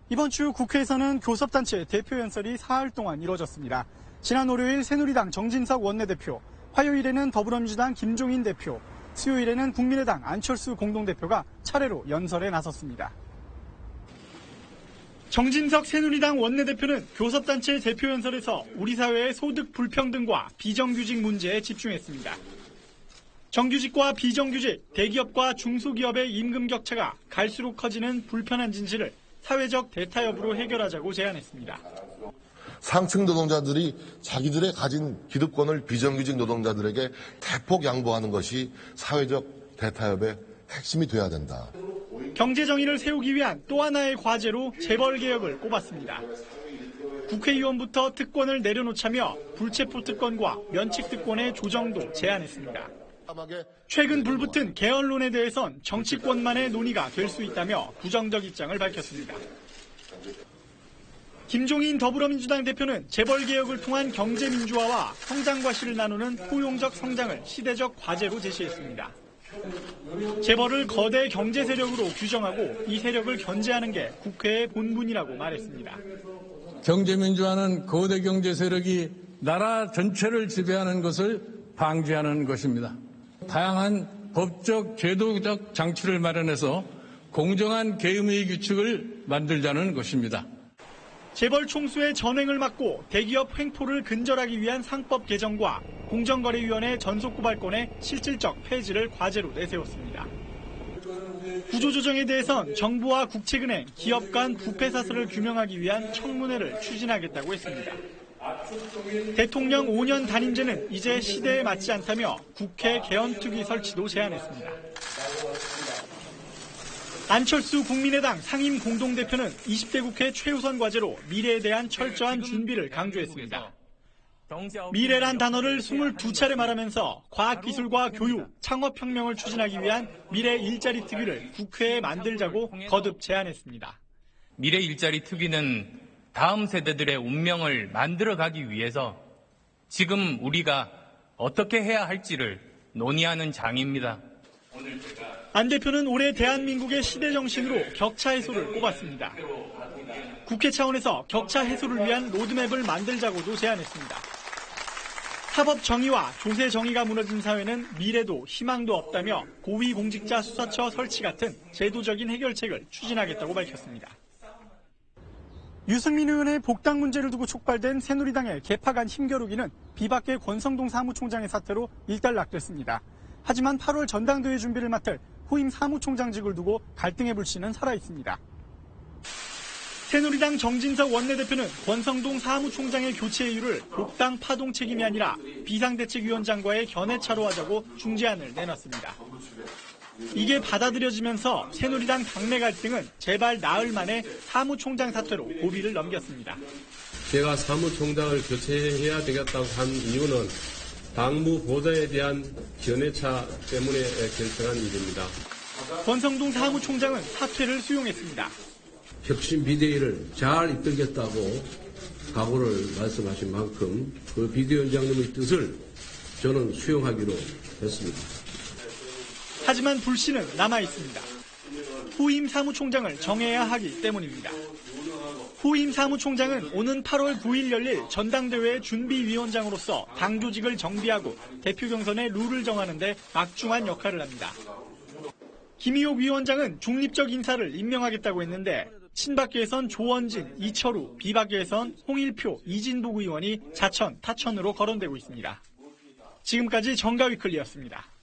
이번 주 국회에서는 교섭단체 대표 연설이 사흘 동안 이뤄졌습니다. 지난 월요일 새누리당 정진석 원내대표, 화요일에는 더불어민주당 김종인 대표, 수요일에는 국민의당 안철수 공동대표가 차례로 연설에 나섰습니다. 정진석 새누리당 원내대표는 교섭단체 대표 연설에서 우리 사회의 소득 불평등과 비정규직 문제에 집중했습니다. 정규직과 비정규직, 대기업과 중소기업의 임금 격차가 갈수록 커지는 불편한 진실을 사회적 대타협으로 해결하자고 제안했습니다. 상층 노동자들이 자기들의 가진 기득권을 비정규직 노동자들에게 대폭 양보하는 것이 사회적 대타협의 핵심이 돼야 된다. 경제정의를 세우기 위한 또 하나의 과제로 재벌개혁을 꼽았습니다. 국회의원부터 특권을 내려놓자며 불체포 특권과 면책 특권의 조정도 제안했습니다. 최근 불붙은 개헌론에 대해선 정치권만의 논의가 될 수 있다며 부정적 입장을 밝혔습니다. 김종인 더불어민주당 대표는 재벌개혁을 통한 경제민주화와 성장 과실을 나누는 포용적 성장을 시대적 과제로 제시했습니다. 재벌을 거대 경제 세력으로 규정하고 이 세력을 견제하는 게 국회의 본분이라고 말했습니다. 경제민주화는 거대 경제 세력이 나라 전체를 지배하는 것을 방지하는 것입니다. 다양한 법적, 제도적 장치를 마련해서 공정한 계엄의 규칙을 만들자는 것입니다. 재벌 총수의 전횡을 막고 대기업 횡포를 근절하기 위한 상법 개정과 공정거래위원회 전속고발권의 실질적 폐지를 과제로 내세웠습니다. 구조조정에 대해선 정부와 국책은행, 기업 간 부패 사슬을 규명하기 위한 청문회를 추진하겠다고 했습니다. 대통령 5년 단임제는 이제 시대에 맞지 않다며 국회 개헌특위 설치도 제안했습니다. 안철수 국민의당 상임 공동대표는 20대 국회 최우선 과제로 미래에 대한 철저한 준비를 강조했습니다. 미래란 단어를 22차례 말하면서 과학기술과 교육, 창업혁명을 추진하기 위한 미래 일자리 특위를 국회에 만들자고 거듭 제안했습니다. 미래 일자리 특위는 다음 세대들의 운명을 만들어가기 위해서 지금 우리가 어떻게 해야 할지를 논의하는 장입니다. 안 대표는 올해 대한민국의 시대 정신으로 격차 해소를 꼽았습니다. 국회 차원에서 격차 해소를 위한 로드맵을 만들자고도 제안했습니다. 사법 정의와 조세 정의가 무너진 사회는 미래도 희망도 없다며 고위공직자 수사처 설치 같은 제도적인 해결책을 추진하겠다고 밝혔습니다. 유승민 의원의 복당 문제를 두고 촉발된 새누리당의 개파간 힘겨루기는 비박계 권성동 사무총장의 사태로 일단락됐습니다. 하지만 8월 전당대회 준비를 맡을 후임 사무총장직을 두고 갈등의 불씨는 살아있습니다. 새누리당 정진석 원내대표는 권성동 사무총장의 교체 이유를 복당 파동 책임이 아니라 비상대책위원장과의 견해차로 하자고 중재안을 내놨습니다. 이게 받아들여지면서 새누리당 당내 갈등은 제발 나흘 만에 사무총장 사퇴로 고비를 넘겼습니다. 제가 사무총장을 교체해야 되겠다고 한 이유는 당무 보좌에 대한 견해차 때문에 결정한 일입니다. 권성동 사무총장은 사퇴를 수용했습니다. 혁신 비대위를 잘 이끌겠다고 각오를 말씀하신 만큼 그 비대위원장님의 뜻을 저는 수용하기로 했습니다. 하지만 불씨는 남아있습니다. 후임 사무총장을 정해야 하기 때문입니다. 후임 사무총장은 오는 8월 9일 열릴 전당대회 준비위원장으로서 당 조직을 정비하고 대표 경선의 룰을 정하는 데 막중한 역할을 합니다. 김희옥 위원장은 중립적 인사를 임명하겠다고 했는데 친박계에선 조원진, 이철우, 비박계에선 홍일표, 이진복 의원이 자천, 타천으로 거론되고 있습니다. 지금까지 정가위클리였습니다.